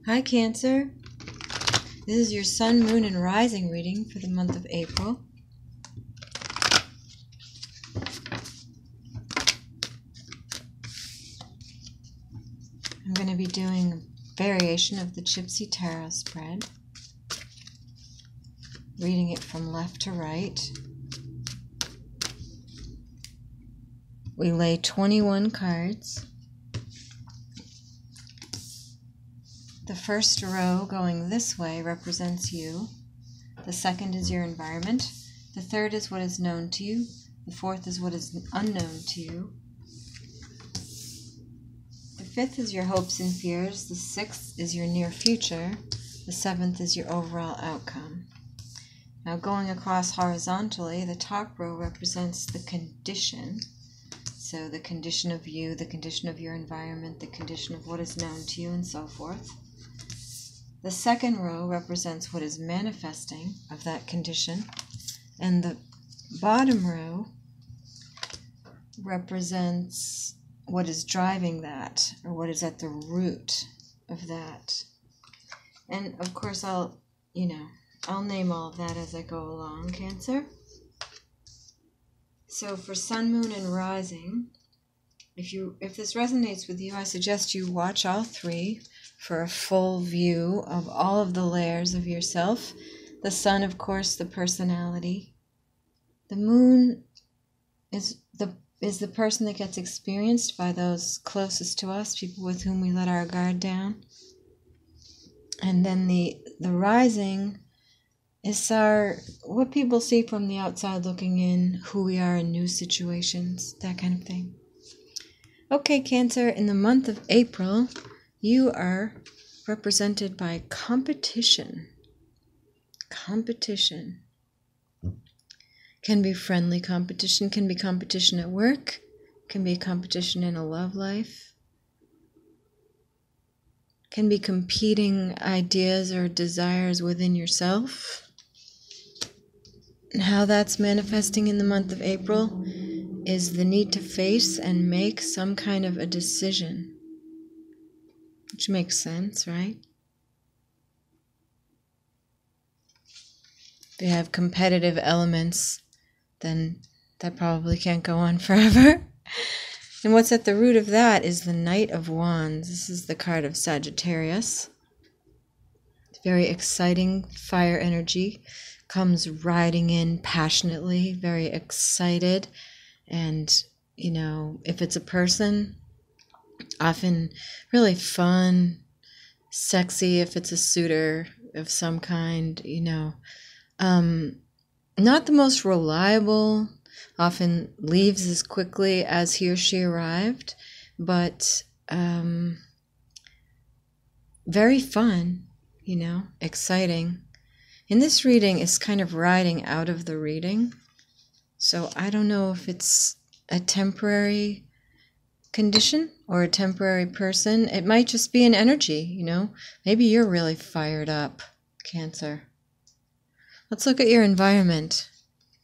Hi Cancer, this is your Sun, Moon, and Rising reading for the month of April. I'm going to be doing a variation of the Gypsy Tarot spread, reading it from left to right. We lay 21 cards. The first row going this way represents you. The second is your environment. The third is what is known to you. The fourth is what is unknown to you. The fifth is your hopes and fears. The sixth is your near future. The seventh is your overall outcome. Now going across horizontally, the top row represents the condition. So the condition of you, the condition of your environment, the condition of what is known to you, and so forth. The second row represents what is manifesting of that condition, and the bottom row represents what is driving that, or what is at the root of that. And of course I'll name all of that as I go along, Cancer. So for Sun, Moon, and Rising, if this resonates with you, I suggest you watch all three for a full view of all of the layers of yourself. The Sun, of course, the personality. The Moon is the person that gets experienced by those closest to us, people with whom we let our guard down. And then the Rising is what people see from the outside looking in, who we are in new situations, that kind of thing. Okay, Cancer, in the month of April, you are represented by competition. Competition. Can be friendly competition, can be competition at work, can be competition in a love life, can be competing ideas or desires within yourself. And how that's manifesting in the month of April is the need to face and make some kind of a decision. Which makes sense, right? If you have competitive elements, then that probably can't go on forever. And what's at the root of that is the Knight of Wands. This is the card of Sagittarius. It's very exciting fire energy. Comes riding in passionately, very excited. And, if it's a person, often really fun, sexy if it's a suitor of some kind, not the most reliable, often leaves as quickly as he or she arrived, but very fun, exciting. In this reading, it's kind of riding out of the reading, so I don't know if it's a temporary condition or a temporary person. It might just be an energy, Maybe you're really fired up, Cancer. Let's look at your environment.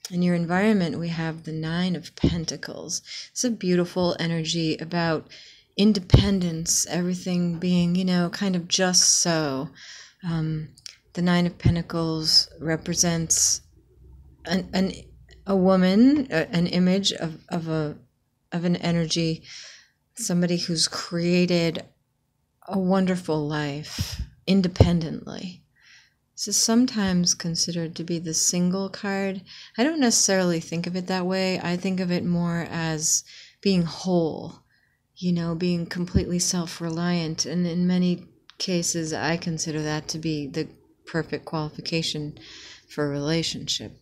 In your environment, we have the Nine of Pentacles. It's a beautiful energy about independence, everything being, kind of just so. The Nine of Pentacles represents a woman, an image of an energy, somebody who's created a wonderful life independently. This is sometimes considered to be the single card. I don't necessarily think of it that way. I think of it more as being whole, being completely self-reliant. And in many cases, I consider that to be the perfect qualification for a relationship.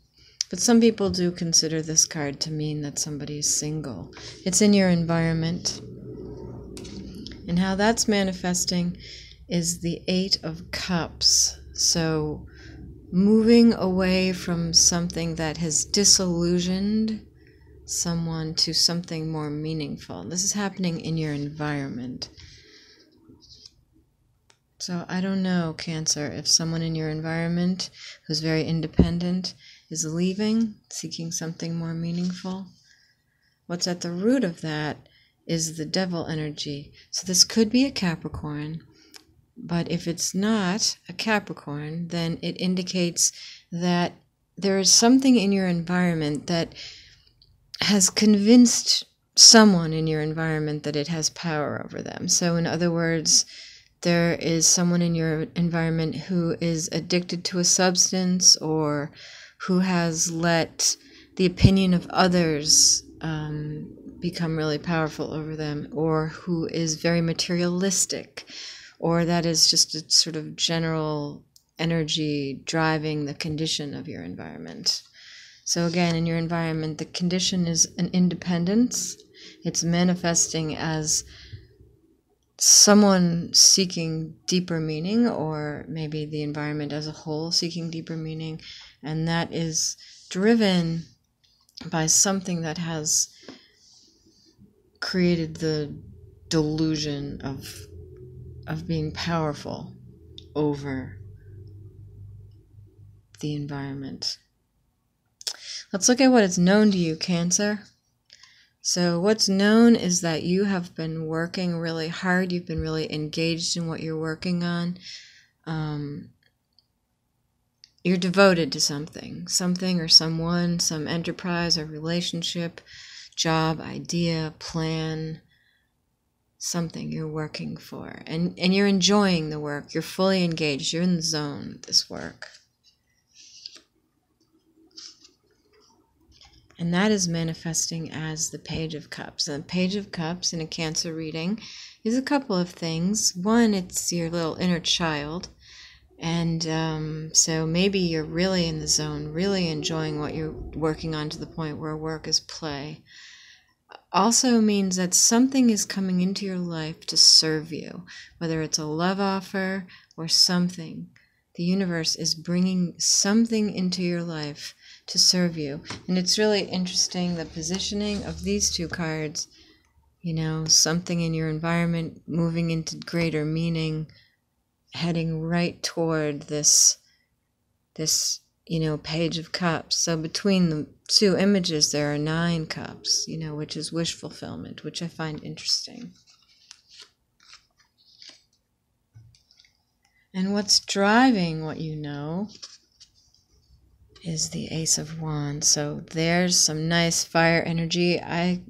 But some people do consider this card to mean that somebody is single. It's in your environment. And how that's manifesting is the Eight of Cups. So moving away from something that has disillusioned someone to something more meaningful. This is happening in your environment. So I don't know, Cancer, if someone in your environment who's very independent is leaving, seeking something more meaningful. What's at the root of that is the Devil energy. So this could be a Capricorn. But if it's not a Capricorn, then it indicates that there is something in your environment that has convinced someone in your environment that it has power over them. So in other words, there is someone in your environment who is addicted to a substance, or who has let the opinion of others become really powerful over them, or who is very materialistic, or that is just a sort of general energy driving the condition of your environment. So again, in your environment, the condition is an independence. It's manifesting as someone seeking deeper meaning, or maybe the environment as a whole seeking deeper meaning, and that is driven by something that has created the delusion of being powerful over the environment. Let's look at what is known to you, Cancer. So what's known is that you have been working really hard. You've been really engaged in what you're working on. You're devoted to something or someone, some enterprise or relationship, job, idea, plan, something you're working for. And you're enjoying the work. You're fully engaged. You're in the zone with this work. And that is manifesting as the Page of Cups. And the Page of Cups in a Cancer reading is a couple of things. One, it's your little inner child. And so maybe you're really in the zone, really enjoying what you're working on to the point where work is play. Also means that something is coming into your life to serve you, whether it's a love offer or something. The universe is bringing something into your life to serve you. And it's really interesting, the positioning of these two cards, you know, something in your environment moving into greater meaning, heading right toward this, you know, Page of Cups. So between the two images, there are 9 cups, you know, which is wish fulfillment, which I find interesting. And what's driving what you know is the Ace of Wands. So there's some nice fire energy. I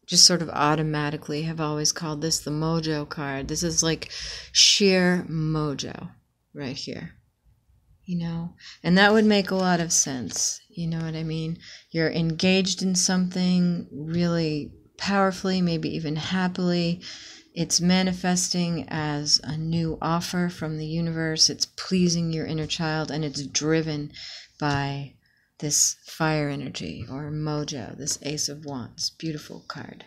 just sort of automatically have always called this the mojo card. This is like sheer mojo right here, you know, and that would make a lot of sense. You know what I mean? You're engaged in something really powerfully, maybe even happily. It's manifesting as a new offer from the universe. It's pleasing your inner child, and it's driven by this fire energy or mojo, this Ace of Wands. Beautiful card.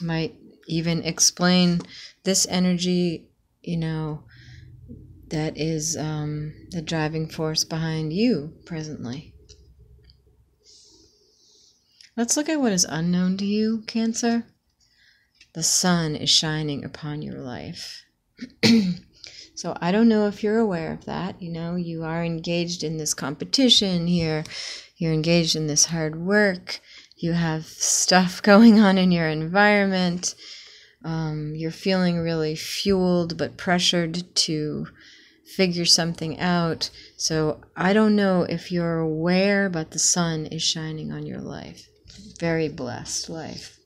Might even explain this energy, you know, that is the driving force behind you presently. Let's look at what is unknown to you, Cancer. The sun is shining upon your life. So I don't know if you're aware of that. You know, you are engaged in this competition here. You're engaged in this hard work. You have stuff going on in your environment. You're feeling really fueled but pressured to figure something out. So I don't know if you're aware, but the sun is shining on your life. Very blessed life.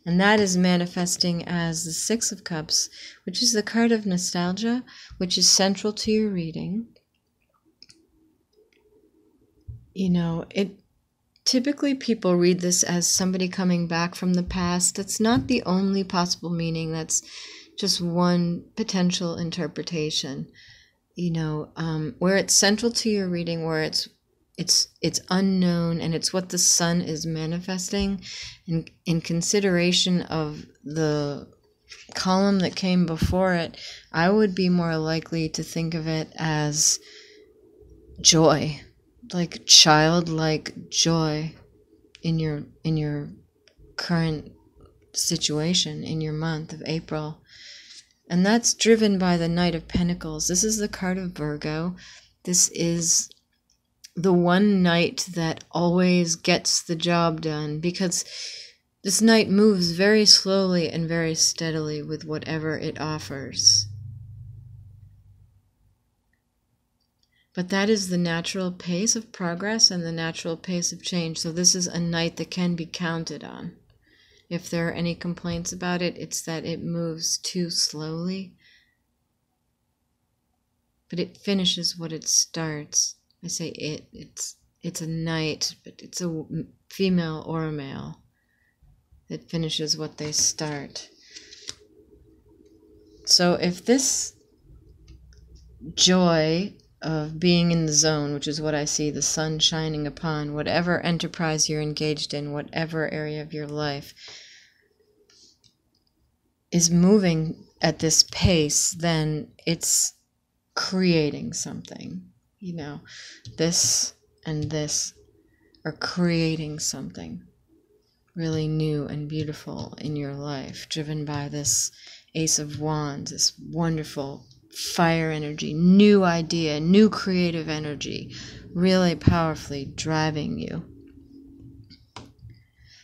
And that is manifesting as the 6 of Cups, which is the card of nostalgia, which is central to your reading. You know, typically people read this as somebody coming back from the past. That's not the only possible meaning. That's just one potential interpretation. You know, where it's central to your reading, where it's unknown, and it's what the sun is manifesting, and in consideration of the column that came before it, I would be more likely to think of it as joy, like childlike joy in your current situation, in your month of April. And that's driven by the Knight of Pentacles. This is the card of Virgo. This is the one knight that always gets the job done, because This knight moves very slowly and very steadily with whatever it offers. But that is the natural pace of progress and the natural pace of change. So this is a knight that can be counted on. If there are any complaints about it, it's that it moves too slowly. But it finishes what it starts. I say it's a knight, but it's a female or a male that finishes what they start. So if this joy of being in the zone, which is what I see, the sun shining upon whatever enterprise you're engaged in, whatever area of your life, is moving at this pace, then it's creating something. You know, this and this are creating something really new and beautiful in your life, driven by this Ace of Wands, this wonderful fire energy, new idea, new creative energy, really powerfully driving you.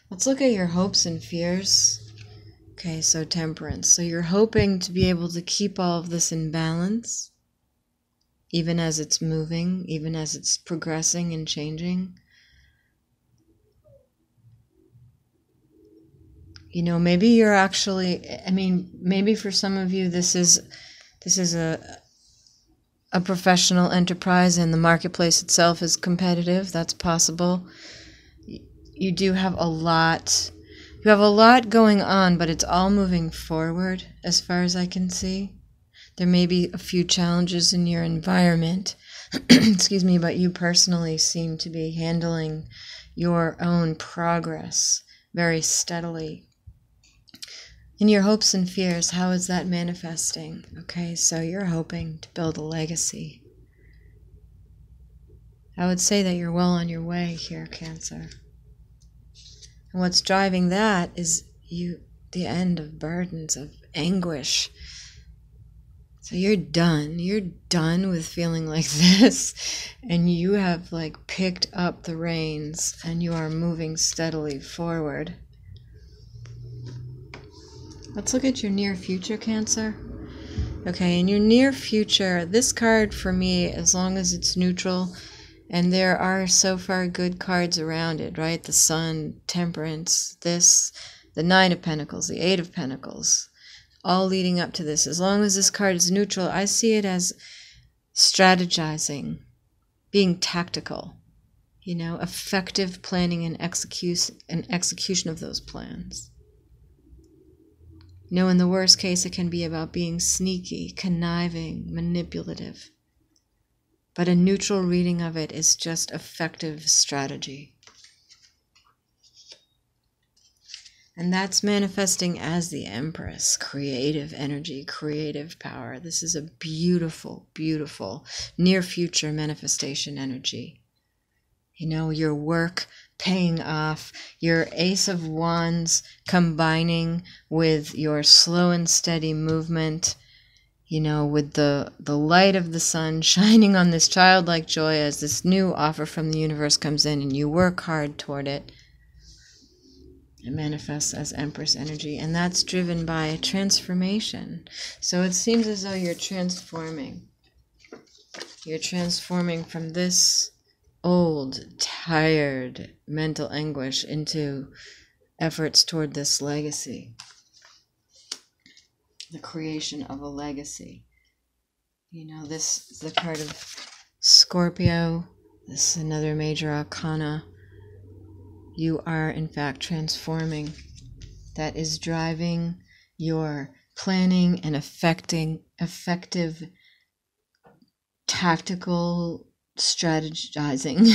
Let's look at your hopes and fears. Okay, so Temperance. So you're hoping to be able to keep all of this in balance, even as it's moving, even as it's progressing and changing. You know, maybe you're actually, maybe for some of you this is a professional enterprise and the marketplace itself is competitive. That's possible. You do have a lot. You have a lot going on, but it's all moving forward as far as I can see. There may be a few challenges in your environment, excuse me, but you personally seem to be handling your own progress very steadily. In your hopes and fears, how is that manifesting? Okay, so you're hoping to build a legacy. I would say that you're well on your way here, Cancer. And what's driving that is the end of burdens, of anguish. So you're done. You're done with feeling like this, and you have picked up the reins and you are moving steadily forward. Let's look at your near future, Cancer. Okay, in your near future, this card for me, as long as it's neutral, and there are so far good cards around it, right? The Sun, Temperance, the Nine of Pentacles, the Eight of Pentacles, all leading up to this. As long as this card is neutral, I see it as strategizing, being tactical, effective planning and execution of those plans. In the worst case, it can be about being sneaky, conniving, manipulative. But a neutral reading of it is just effective strategy. And that's manifesting as the Empress, creative energy, creative power. This is a beautiful, beautiful near future manifestation energy. Your work paying off, your Ace of Wands combining with your slow and steady movement, with the light of the sun shining on this childlike joy as this new offer from the universe comes in and you work hard toward it. It manifests as Empress energy, and that's driven by transformation. So it seems as though you're transforming. You're transforming from this old, tired mental anguish into efforts toward this legacy. The creation of a legacy. This is the card of Scorpio. This is another major arcana. You are, in fact, transforming. That is driving your planning and effective tactical strategizing,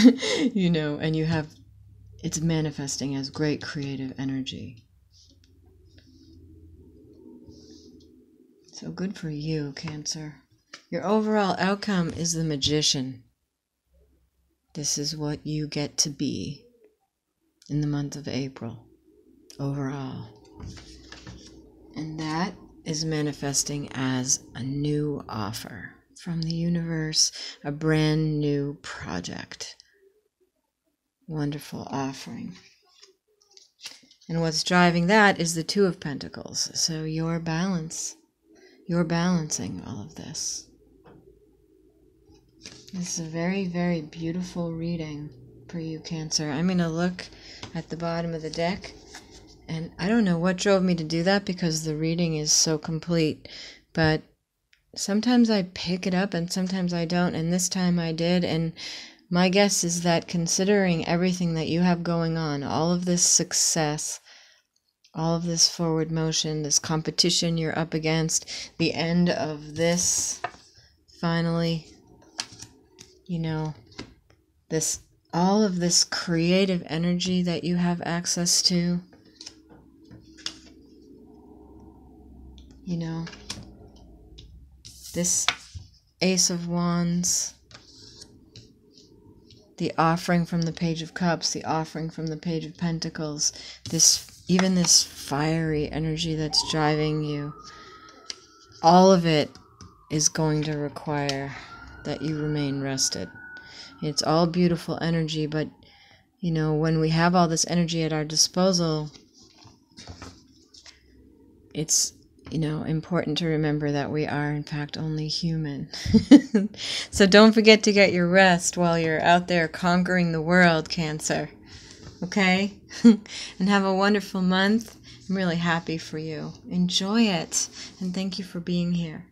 and it's manifesting as great creative energy. So good for you, Cancer. Your overall outcome is the Magician. This is what you get to be in the month of April, overall. And that is manifesting as a new offer from the universe, a brand new project. Wonderful offering. And what's driving that is the Two of Pentacles. So your balance. You're balancing all of this. This is a very, very beautiful reading for you, Cancer. I'm going to look at the bottom of the deck. And I don't know what drove me to do that because the reading is so complete. But sometimes I pick it up and sometimes I don't. And this time I did. And my guess is that considering everything that you have going on, all of this success, all of this forward motion, this competition you're up against, the end of this, finally, you know, this, all of this creative energy that you have access to, you know, this Ace of Wands, the offering from the Page of Cups, the offering from the Page of Pentacles, this, even this fiery energy that's driving you, all of it is going to require that you remain rested. It's all beautiful energy, but, you know, when we have all this energy at our disposal, it's, you know, important to remember that we are, in fact, only human. So don't forget to get your rest while you're out there conquering the world, Cancer. Okay? And have a wonderful month. I'm really happy for you. Enjoy it. And thank you for being here.